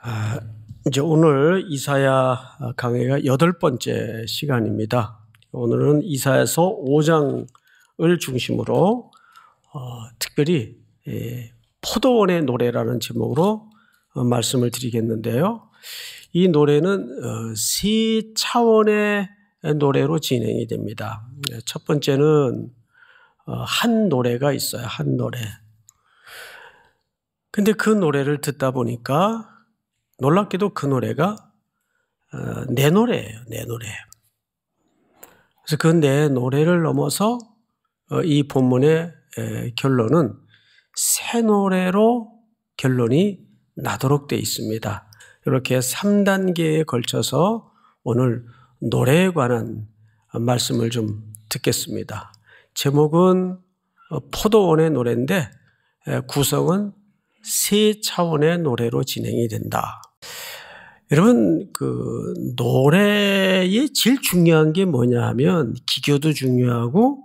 아, 이제 오늘 이사야 강의가 8번째 시간입니다. 오늘은 이사야서 5장을 중심으로 특별히 포도원의 노래라는 제목으로 말씀을 드리겠는데요. 이 노래는 세 차원의 노래로 진행이 됩니다. 첫 번째는 한 노래가 있어요. 한 노래. 근데 그 노래를 듣다 보니까 놀랍게도 그 노래가 내 노래예요. 내 노래. 그래서 그 내 노래를 넘어서 이 본문의 결론은 새 노래로 결론이 나도록 되어 있습니다. 이렇게 3단계에 걸쳐서 오늘 노래에 관한 말씀을 좀 듣겠습니다. 제목은 포도원의 노래인데 구성은 세 차원의 노래로 진행이 된다. 여러분, 그 노래의 제일 중요한 게 뭐냐 하면 기교도 중요하고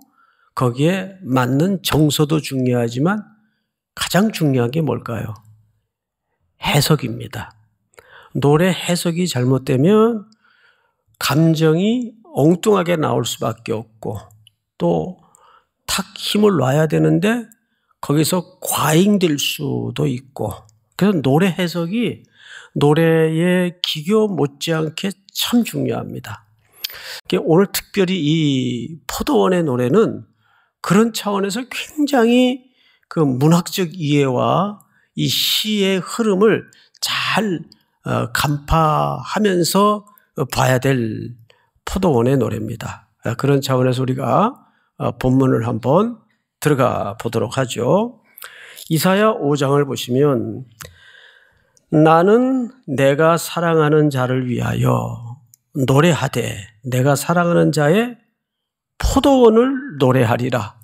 거기에 맞는 정서도 중요하지만 가장 중요한 게 뭘까요? 해석입니다. 노래 해석이 잘못되면 감정이 엉뚱하게 나올 수밖에 없고 또 탁 힘을 놔야 되는데 거기서 과잉될 수도 있고, 그래서 노래 해석이 노래의 기교 못지않게 참 중요합니다. 오늘 특별히 이 포도원의 노래는 그런 차원에서 굉장히 그 문학적 이해와 이 시의 흐름을 잘 간파하면서 봐야 될 포도원의 노래입니다. 그런 차원에서 우리가 본문을 한번 들어가 보도록 하죠. 이사야 5장을 보시면 나는 내가 사랑하는 자를 위하여 노래하되 내가 사랑하는 자의 포도원을 노래하리라.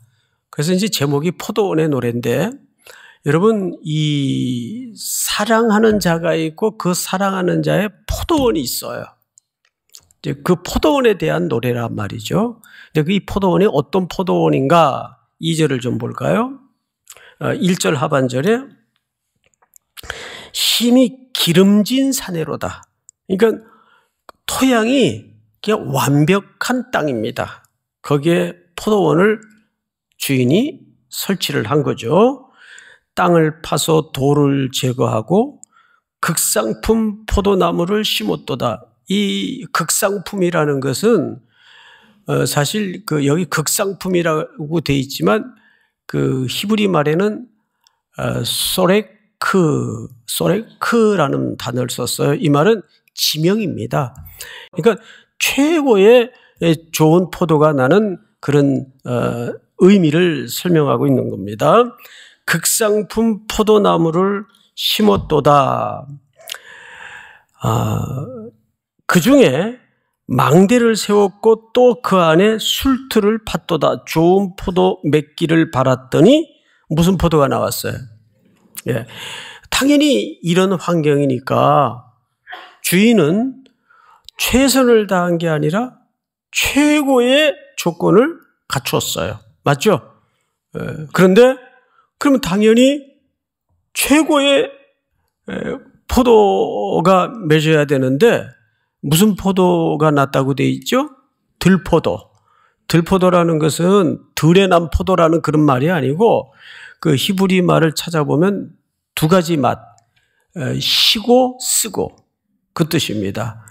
그래서 이제 제목이 포도원의 노래인데 여러분, 이 사랑하는 자가 있고 그 사랑하는 자의 포도원이 있어요. 이제 그 포도원에 대한 노래란 말이죠. 근데 이 포도원이 어떤 포도원인가? 2절을 좀 볼까요? 1절 하반절에 힘이 기름진 사내로다. 그러니까 토양이 그냥 완벽한 땅입니다. 거기에 포도원을 주인이 설치를 한 거죠. 땅을 파서 돌을 제거하고 극상품 포도나무를 심었도다. 이 극상품이라는 것은 사실 그 여기 극상품이라고 돼 있지만 그 히브리 말에는 소레크라는 단어를 썼어요. 이 말은 지명입니다. 그러니까 최고의 좋은 포도가 나는 그런 의미를 설명하고 있는 겁니다. 극상품 포도나무를 심었도다. 그 중에 망대를 세웠고 또 그 안에 술틀을 팠도다. 좋은 포도 맺기를 바랐더니 무슨 포도가 나왔어요? 예. 당연히 이런 환경이니까 주인은 최선을 다한 게 아니라 최고의 조건을 갖추었어요. 맞죠? 예. 그런데 그러면 당연히 최고의 포도가 맺어야 되는데 무슨 포도가 났다고 돼 있죠? 들포도. 들포도라는 것은 들에 난 포도라는 그런 말이 아니고 그 히브리 말을 찾아보면 두 가지 맛, 시고 쓰고 그 뜻입니다.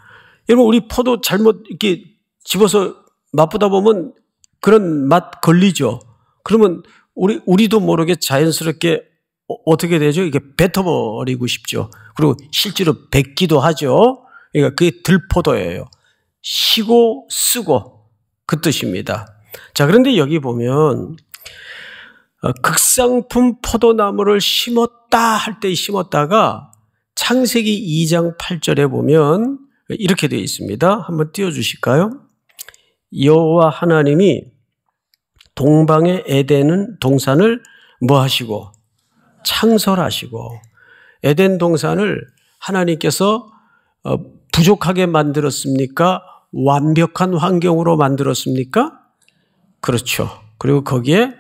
여러분, 우리 포도 잘못 이렇게 집어서 맛보다 보면 그런 맛 걸리죠. 그러면 우리도 모르게 자연스럽게 어떻게 되죠? 이게 뱉어버리고 싶죠. 그리고 실제로 뱉기도 하죠. 그러니까 그게 들포도예요. 시고 쓰고 그 뜻입니다. 자, 그런데 여기 보면 극상품 포도나무를 심었다 할 때 심었다가 창세기 2장 8절에 보면 이렇게 되어 있습니다. 한번 띄워주실까요? 여호와 하나님이 동방의 에덴 동산을 뭐 하시고? 창설하시고. 에덴 동산을 하나님께서 부족하게 만들었습니까? 완벽한 환경으로 만들었습니까? 그렇죠. 그리고 거기에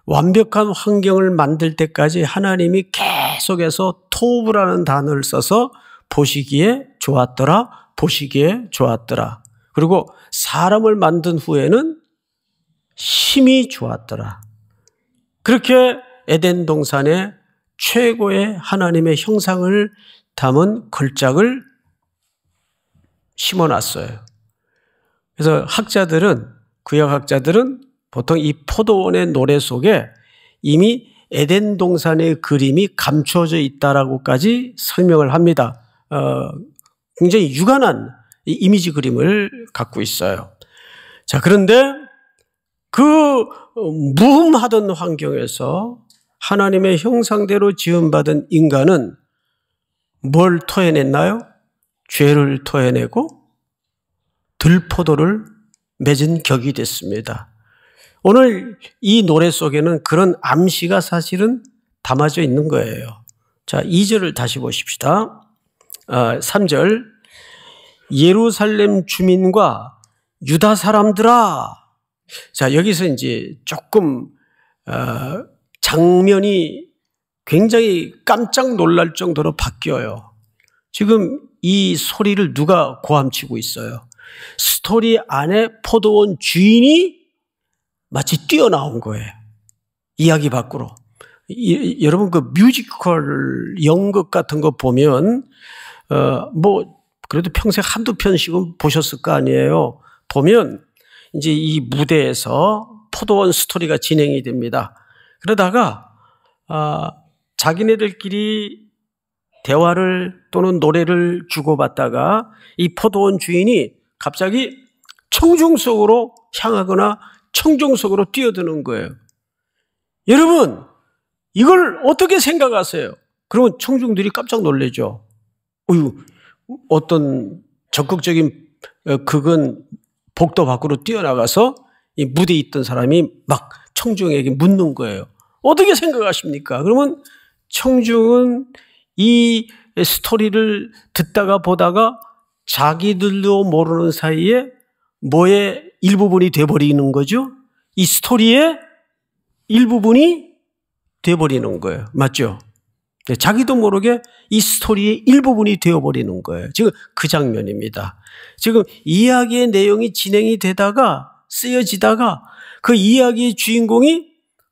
완벽한 환경을 만들 때까지 하나님이 계속해서 토브라는 단어를 써서 보시기에 좋았더라. 보시기에 좋았더라. 그리고 사람을 만든 후에는 심히 좋았더라. 그렇게 에덴 동산에 최고의 하나님의 형상을 담은 걸작을 심어놨어요. 그래서 구약학자들은 보통 이 포도원의 노래 속에 이미 에덴 동산의 그림이 감추어져 있다라고까지 설명을 합니다. 굉장히 유관한 이미지 그림을 갖고 있어요. 자, 그런데 그 무흠하던 환경에서 하나님의 형상대로 지음받은 인간은 뭘 토해냈나요? 죄를 토해내고 들포도를 맺은 격이 됐습니다. 오늘 이 노래 속에는 그런 암시가 사실은 담아져 있는 거예요. 자, 2절을 다시 보십시다. 3절. 예루살렘 주민과 유다 사람들아. 자, 여기서 이제 조금 장면이 굉장히 깜짝 놀랄 정도로 바뀌어요. 지금 이 소리를 누가 고함치고 있어요? 스토리 안에 포도원 주인이 마치 뛰어나온 거예요. 이야기 밖으로. 여러분 그 뮤지컬 연극 같은 거 보면 그래도 평생 한두 편씩은 보셨을 거 아니에요. 보면 이제 이 무대에서 포도원 스토리가 진행이 됩니다. 그러다가 자기네들끼리 대화를 또는 노래를 주고받다가 이 포도원 주인이 갑자기 청중 속으로 향하거나 청중 속으로 뛰어드는 거예요. 여러분, 이걸 어떻게 생각하세요? 그러면 청중들이 깜짝 놀라죠. 어떤 적극적인 극은 복도 밖으로 뛰어나가서 이 무대에 있던 사람이 막 청중에게 묻는 거예요. 어떻게 생각하십니까? 그러면 청중은 이 스토리를 듣다가 보다가 자기들도 모르는 사이에 뭐의 일부분이 돼버리는 거죠? 이 스토리의 일부분이 돼버리는 거예요. 맞죠? 자기도 모르게 이 스토리의 일부분이 되어버리는 거예요. 지금 그 장면입니다. 지금 이야기의 내용이 진행이 되다가 쓰여지다가 그 이야기의 주인공이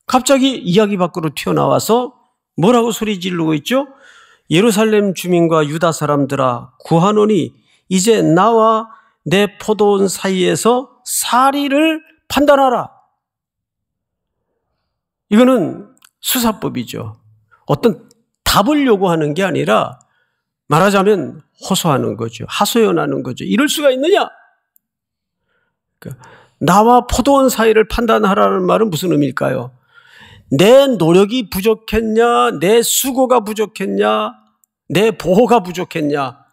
갑자기 이야기 밖으로 튀어나와서 뭐라고 소리 지르고 있죠? 예루살렘 주민과 유다 사람들아, 구하노니 이제 나와 내 포도원 사이에서 사리를 판단하라. 이거는 수사법이죠. 어떤 답을 요구하는 게 아니라 말하자면 호소하는 거죠. 하소연하는 거죠. 이럴 수가 있느냐? 나와 포도원 사이를 판단하라는 말은 무슨 의미일까요? 내 노력이 부족했냐? 내 수고가 부족했냐? 내 보호가 부족했냐?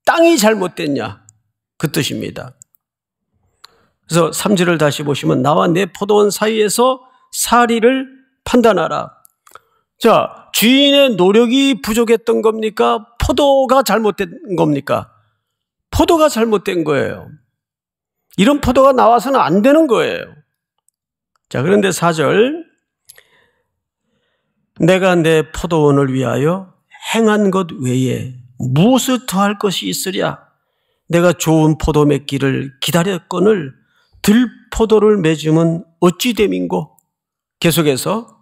땅이 잘못됐냐? 그 뜻입니다. 그래서 3절을 다시 보시면 나와 내 포도원 사이에서 사리를 판단하라. 자, 주인의 노력이 부족했던 겁니까? 포도가 잘못된 겁니까? 포도가 잘못된 거예요. 이런 포도가 나와서는 안 되는 거예요. 자, 그런데 4절. 내가 내 포도원을 위하여 행한 것 외에 무엇을 더할 것이 있으랴? 내가 좋은 포도 맺기를 기다렸거늘 들포도를 맺음은 어찌 됨인고? 계속해서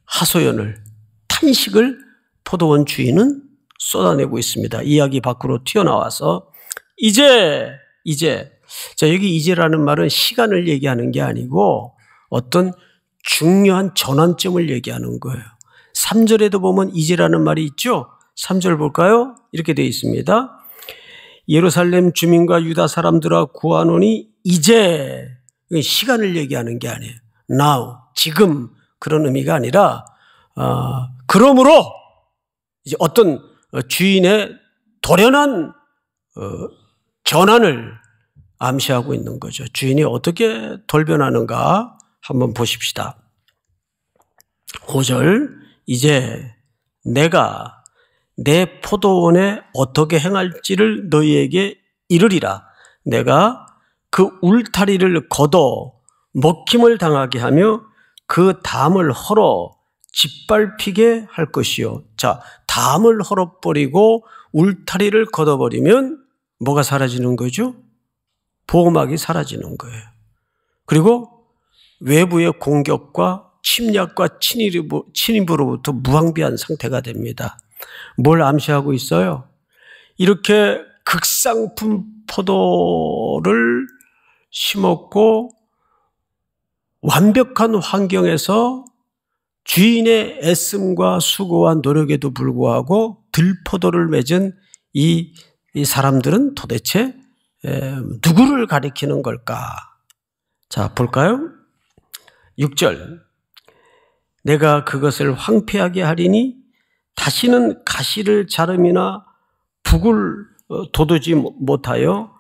하소연을, 탄식을 포도원 주인은 쏟아내고 있습니다. 이야기 밖으로 튀어나와서 이제 자, 여기 이제라는 말은 시간을 얘기하는 게 아니고 어떤 중요한 전환점을 얘기하는 거예요. 3절에도 보면 이제라는 말이 있죠. 3절 볼까요? 이렇게 되어 있습니다. 예루살렘 주민과 유다 사람들아 구하노니 이제, 시간을 얘기하는 게 아니에요. now, 지금 그런 의미가 아니라 그러므로 이제 어떤 주인의 돌연한 전환을 암시하고 있는 거죠. 주인이 어떻게 돌변하는가 한번 보십시다. 5절. 이제 내가 내 포도원에 어떻게 행할지를 너희에게 이르리라. 내가 그 울타리를 걷어 먹힘을 당하게 하며 그 담을 헐어 짓밟히게 할 것이요. 자, 담을 헐어버리고 울타리를 걷어버리면 뭐가 사라지는 거죠? 보호막이 사라지는 거예요. 그리고 외부의 공격과 침략과 침입으로부터 무방비한 상태가 됩니다. 뭘 암시하고 있어요? 이렇게 극상품 포도를 심었고 완벽한 환경에서 주인의 애씀과 수고와 노력에도 불구하고 들포도를 맺은 이 사람들은 도대체 누구를 가리키는 걸까? 자, 볼까요? 6절. 내가 그것을 황폐하게 하리니 다시는 가시를 자름이나 북을 돋우지 못하여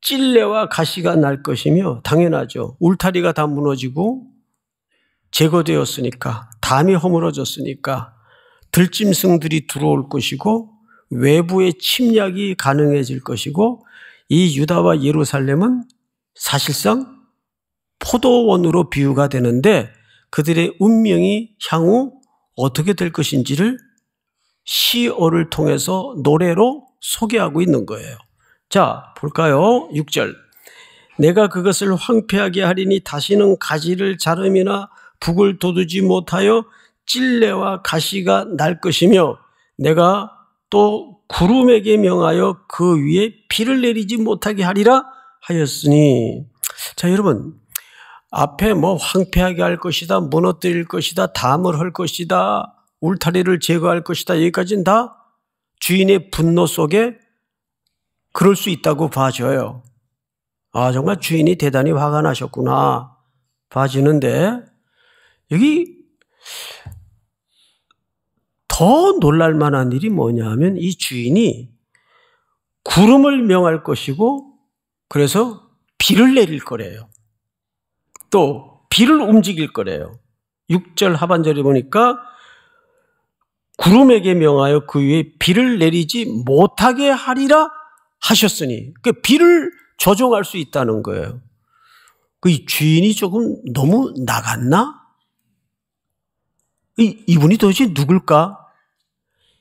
찔레와 가시가 날 것이며, 당연하죠. 울타리가 다 무너지고 제거되었으니까, 담이 허물어졌으니까 들짐승들이 들어올 것이고 외부의 침략이 가능해질 것이고, 이 유다와 예루살렘은 사실상 포도원으로 비유가 되는데 그들의 운명이 향후 어떻게 될 것인지를 시어를 통해서 노래로 소개하고 있는 거예요. 자, 볼까요? 6절. 내가 그것을 황폐하게 하리니 다시는 가지를 자름이나 북을 돋우지 못하여 찔레와 가시가 날 것이며, 내가 또 구름에게 명하여 그 위에 비를 내리지 못하게 하리라 하였으니. 자, 여러분, 앞에 뭐 황폐하게 할 것이다, 무너뜨릴 것이다, 담을 할 것이다, 울타리를 제거할 것이다, 여기까지는 다 주인의 분노 속에 그럴 수 있다고 봐줘요. 아, 정말 주인이 대단히 화가 나셨구나 봐지는데, 여기 더 놀랄 만한 일이 뭐냐면 이 주인이 구름을 명할 것이고 그래서 비를 내릴 거래요. 또 비를 움직일 거래요. 6절 하반절에 보니까 구름에게 명하여 그 위에 비를 내리지 못하게 하리라 하셨으니, 그러니까 비를 조종할 수 있다는 거예요. 그 주인이 조금 너무 나갔나? 이분이 도대체 누굴까?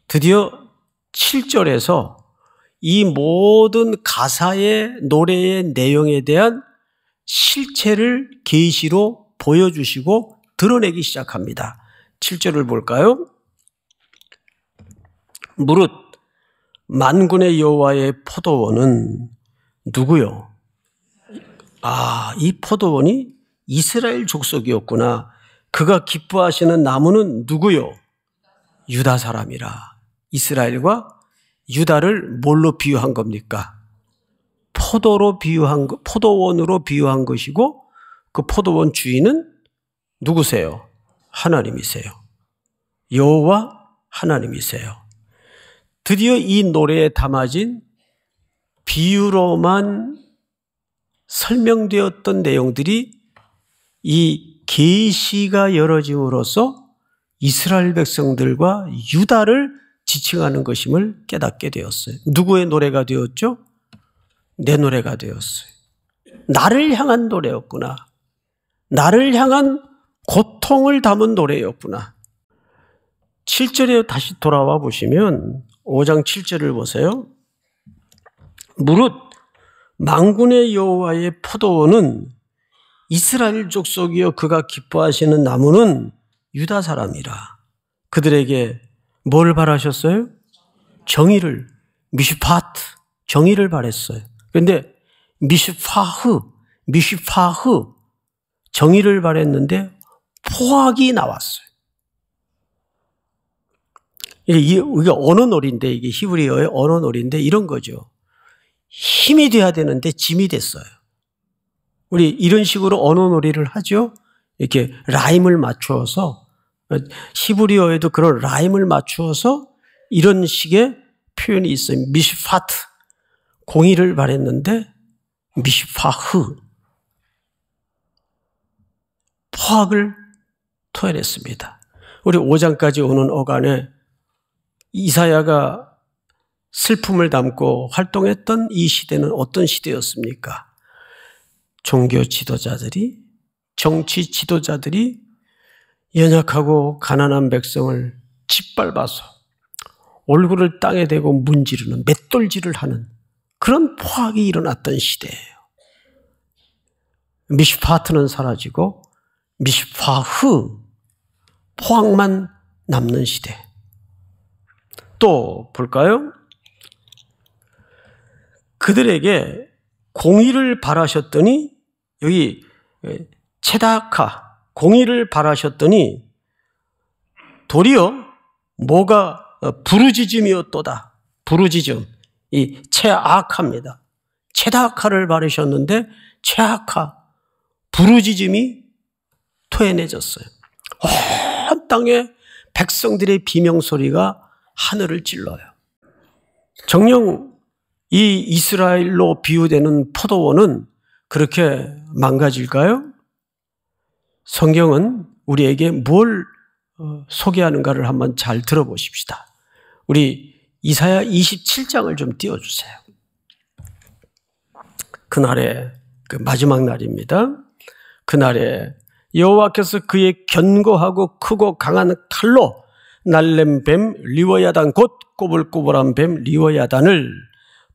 드디어 7절에서 이 모든 가사의 노래의 내용에 대한 실체를 계시로 보여주시고 드러내기 시작합니다. 7절을 볼까요? 무릇 만군의 여호와의 포도원은 누구요? 아, 이 포도원이 이스라엘 족속이었구나. 그가 기뻐하시는 나무는 누구요? 유다 사람이라. 이스라엘과 유다를 뭘로 비유한 겁니까? 포도원으로 비유한 것이고, 그 포도원 주인은 누구세요? 하나님이세요. 여호와 하나님이세요. 드디어 이 노래에 담아진 비유로만 설명되었던 내용들이 이 계시가 열어짐으로써 이스라엘 백성들과 유다를 지칭하는 것임을 깨닫게 되었어요. 누구의 노래가 되었죠? 내 노래가 되었어요. 나를 향한 노래였구나. 나를 향한 고통을 담은 노래였구나. 7절에 다시 돌아와 보시면 5장 7절을 보세요. 무릇 만군의 여호와의 포도원은 이스라엘 족속이요 그가 기뻐하시는 나무는 유다 사람이라. 그들에게 뭘 바라셨어요? 정의를, 미슈파트, 정의를 바랬어요. 그런데 미슈파흐, 정의를 바랬는데 포악이 나왔어요. 이게 언어놀이인데, 이게 히브리어의 언어놀이인데 이런 거죠. 힘이 돼야 되는데 짐이 됐어요. 우리 이런 식으로 언어놀이를 하죠. 이렇게 라임을 맞추어서, 히브리어에도 그런 라임을 맞추어서 이런 식의 표현이 있어요. 미슈파트, 공의를 바랬는데 미슈파흐, 포악을 토해냈습니다. 우리 5장까지 오는 어간에 이사야가 슬픔을 담고 활동했던 이 시대는 어떤 시대였습니까? 종교 지도자들이, 정치 지도자들이 연약하고 가난한 백성을 짓밟아서 얼굴을 땅에 대고 문지르는 맷돌질을 하는 그런 포악이 일어났던 시대예요. 미슈파트는 사라지고 미슈파흐 포악만 남는 시대. 또 볼까요? 그들에게 공의를 바라셨더니 여기 체다카 공의를 바라셨더니 도리어 뭐가 부르짖음이었도다. 부르짖음. 이 체아카입니다. 체다카를 바르셨는데 체아카 부르짖음이 토해내졌어요. 온 땅에 백성들의 비명소리가 하늘을 찔러요. 정녕 이 이스라엘로 비유되는 포도원은 그렇게 망가질까요? 성경은 우리에게 뭘 소개하는가를 한번 잘 들어보십시다. 우리 이사야 27장을 좀 띄워주세요. 그날에 그 마지막 날입니다. 그날에 여호와께서 그의 견고하고 크고 강한 칼로 날렘 뱀 리워야단 곧 꼬불꼬불한 뱀 리워야단을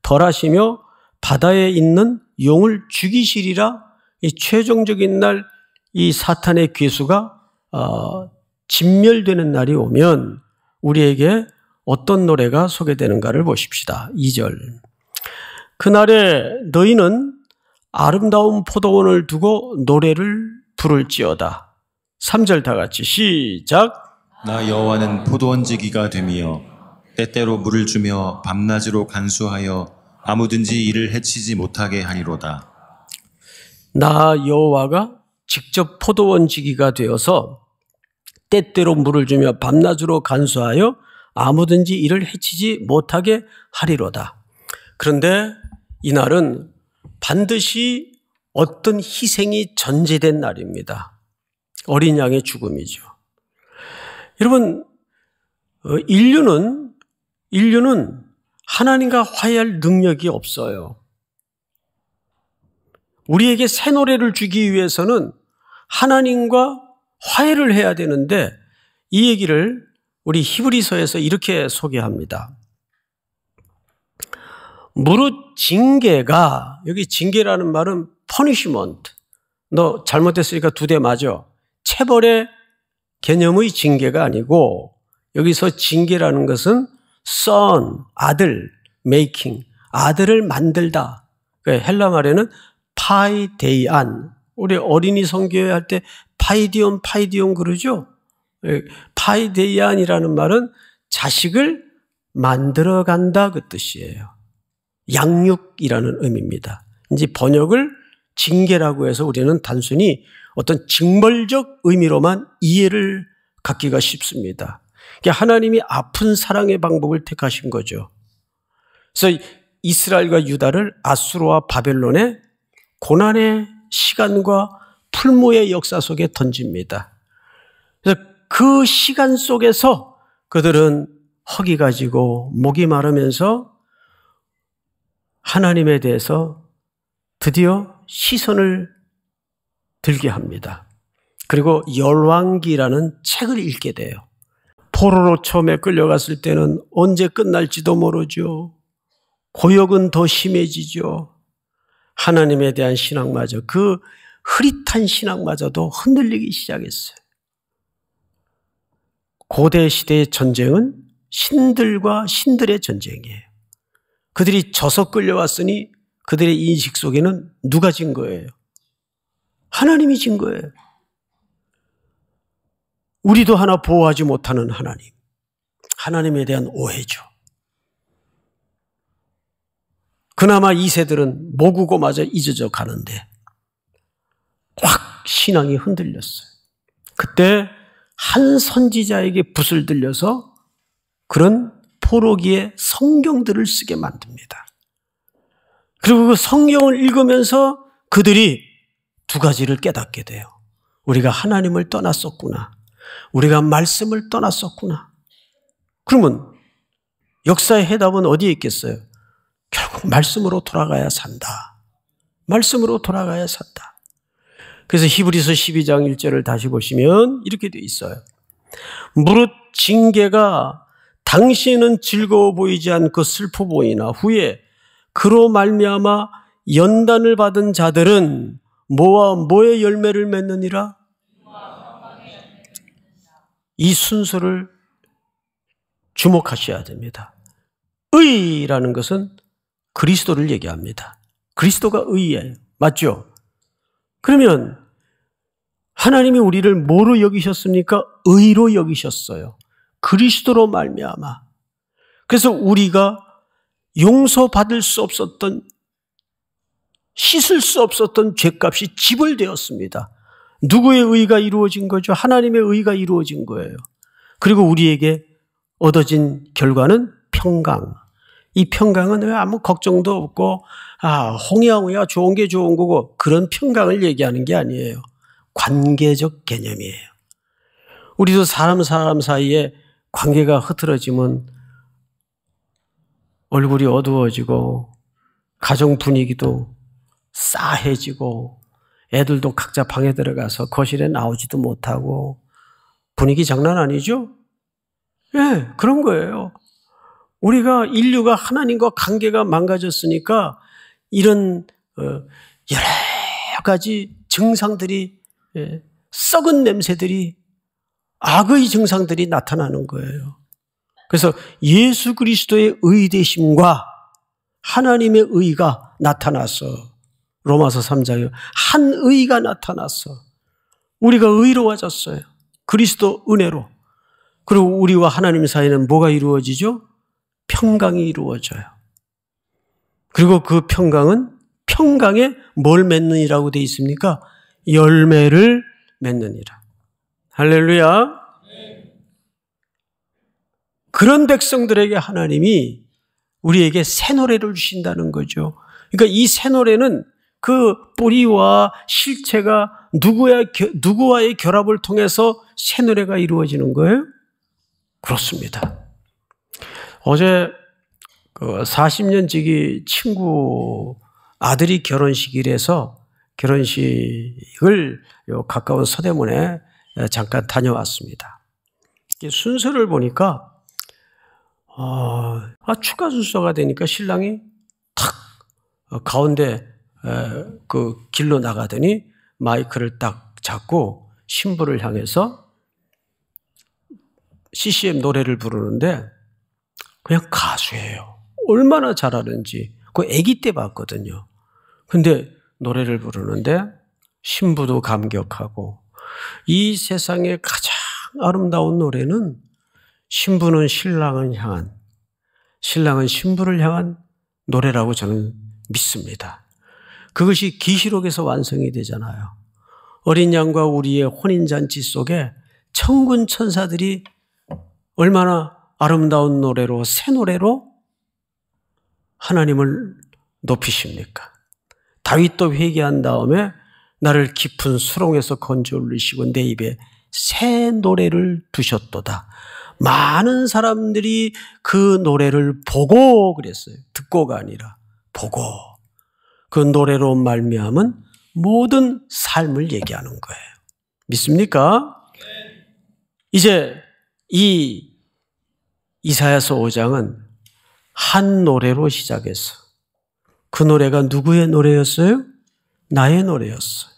벌하시며 바다에 있는 용을 죽이시리라. 이 최종적인 날 이 사탄의 괴수가 진멸되는 날이 오면 우리에게 어떤 노래가 소개되는가를 보십시다. 2절. 그날에 너희는 아름다운 포도원을 두고 노래를 부를지어다. 3절 다 같이 시작. 나 여호와는 포도원지기가 되며 때때로 물을 주며 밤낮으로 간수하여 아무든지 이를 해치지 못하게 하리로다. 나 여호와가 직접 포도원지기가 되어서 때때로 물을 주며 밤낮으로 간수하여 아무든지 이를 해치지 못하게 하리로다. 그런데 이날은 반드시 어떤 희생이 전제된 날입니다. 어린 양의 죽음이죠. 여러분, 인류는 하나님과 화해할 능력이 없어요. 우리에게 새 노래를 주기 위해서는 하나님과 화해를 해야 되는데 이 얘기를 우리 히브리서에서 이렇게 소개합니다. 무릇 징계가, 여기 징계라는 말은 punishment, 너 잘못했으니까 2대 맞아. 체벌의 개념의 징계가 아니고 여기서 징계라는 것은 son, 아들, making, 아들을 만들다. 헬라 말에는 파이데이안, 우리 어린이 성교회 할 때 파이디온 그러죠? 파이데이안이라는 말은 자식을 만들어간다 그 뜻이에요. 양육이라는 의미입니다. 이제 번역을 징계라고 해서 우리는 단순히 어떤 징벌적 의미로만 이해를 갖기가 쉽습니다. 그러니까 하나님이 아픈 사랑의 방법을 택하신 거죠. 그래서 이스라엘과 유다를 아수르와 바벨론의 고난의 시간과 풀무의 역사 속에 던집니다. 그래서 그 시간 속에서 그들은 허기 가지고 목이 마르면서 하나님에 대해서 드디어 시선을 들게 합니다. 그리고 열왕기라는 책을 읽게 돼요. 포로로 처음에 끌려갔을 때는 언제 끝날지도 모르죠. 고역은 더 심해지죠. 하나님에 대한 신앙마저, 그 흐릿한 신앙마저도 흔들리기 시작했어요. 고대 시대의 전쟁은 신들과 신들의 전쟁이에요. 그들이 져서 끌려왔으니 그들의 인식 속에는 누가 진 거예요? 하나님이 진 거예요. 우리도 하나 보호하지 못하는 하나님. 하나님에 대한 오해죠. 그나마 이 세들은 모국어마저 잊어져 가는데 확 신앙이 흔들렸어요. 그때 한 선지자에게 붓을 들려서 그런 포로기에 성경들을 쓰게 만듭니다. 그리고 그 성경을 읽으면서 그들이 2가지를 깨닫게 돼요. 우리가 하나님을 떠났었구나. 우리가 말씀을 떠났었구나. 그러면 역사의 해답은 어디에 있겠어요? 결국 말씀으로 돌아가야 산다. 말씀으로 돌아가야 산다. 그래서 히브리서 12장 1절을 다시 보시면 이렇게 돼 있어요. 무릇 징계가 당시에는 즐거워 보이지 않고 슬퍼 보이나 후에 그로 말미암아 연단을 받은 자들은 뭐와 뭐의 열매를 맺느니라? 이 순서를 주목하셔야 됩니다. 의라는 것은 그리스도를 얘기합니다. 그리스도가 의예요. 맞죠? 그러면 하나님이 우리를 뭐로 여기셨습니까? 의로 여기셨어요. 그리스도로 말미암아. 그래서 우리가 용서받을 수 없었던, 씻을 수 없었던 죄값이 지불되었습니다. 누구의 의가 이루어진 거죠? 하나님의 의가 이루어진 거예요. 그리고 우리에게 얻어진 결과는 평강. 이 평강은 아무 걱정도 없고 홍야홍야 좋은 게 좋은 거고 그런 평강을 얘기하는 게 아니에요. 관계적 개념이에요. 우리도 사람 사이에 관계가 흐트러지면 얼굴이 어두워지고 가정 분위기도 싸해지고 애들도 각자 방에 들어가서 거실에 나오지도 못하고 분위기 장난 아니죠? 예, 그런 거예요. 우리가 인류가 하나님과 관계가 망가졌으니까 이런 여러 가지 증상들이 썩은 냄새들이 악의 증상들이 나타나는 거예요. 그래서 예수 그리스도의 의되심과 하나님의 의가 나타났어. 로마서 3장에 한 의가 나타났어. 우리가 의로워졌어요. 그리스도 은혜로. 그리고 우리와 하나님 사이에는 뭐가 이루어지죠? 평강이 이루어져요. 그리고 그 평강은 평강에 뭘 맺느니라고 되어 있습니까? 열매를 맺느니라. 할렐루야. 그런 백성들에게 하나님이 우리에게 새 노래를 주신다는 거죠. 그러니까 이 새 노래는 그 뿌리와 실체가 누구와의 결합을 통해서 새 노래가 이루어지는 거예요? 그렇습니다. 어제 40년 지기 친구 아들이 결혼식이라서 결혼식을 가까운 서대문에 잠깐 다녀왔습니다. 순서를 보니까 추가 순서가 되니까 신랑이 탁 가운데 그 길로 나가더니 마이크를 딱 잡고 신부를 향해서 CCM 노래를 부르는데 그냥 가수예요. 얼마나 잘하는지. 그 아기 때 봤거든요. 근데 노래를 부르는데 신부도 감격하고 이 세상에 가장 아름다운 노래는 신부는 신랑을 향한, 신랑은 신부를 향한 노래라고 저는 믿습니다. 그것이 계시록에서 완성이 되잖아요. 어린 양과 우리의 혼인잔치 속에 천군 천사들이 얼마나 아름다운 노래로, 새 노래로 하나님을 높이십니까? 다윗도 회개한 다음에 나를 깊은 수렁에서 건져 올리시고 내 입에 새 노래를 두셨도다. 많은 사람들이 그 노래를 보고 그랬어요. 듣고가 아니라 보고. 그 노래로 말미암은 모든 삶을 얘기하는 거예요. 믿습니까? 이제 이 이사야서 5장은 한 노래로 시작해서 그 노래가 누구의 노래였어요? 나의 노래였어요.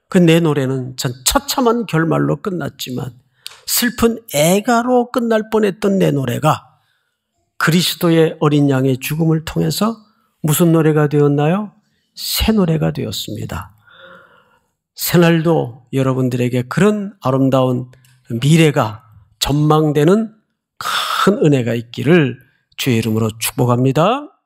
그 내 노래는 전 처참한 결말로 끝났지만 슬픈 애가로 끝날 뻔했던 내 노래가 그리스도의 어린 양의 죽음을 통해서 무슨 노래가 되었나요? 새 노래가 되었습니다. 새날도 여러분들에게 그런 아름다운 미래가 전망되는 큰 은혜가 있기를 주의 이름으로 축복합니다.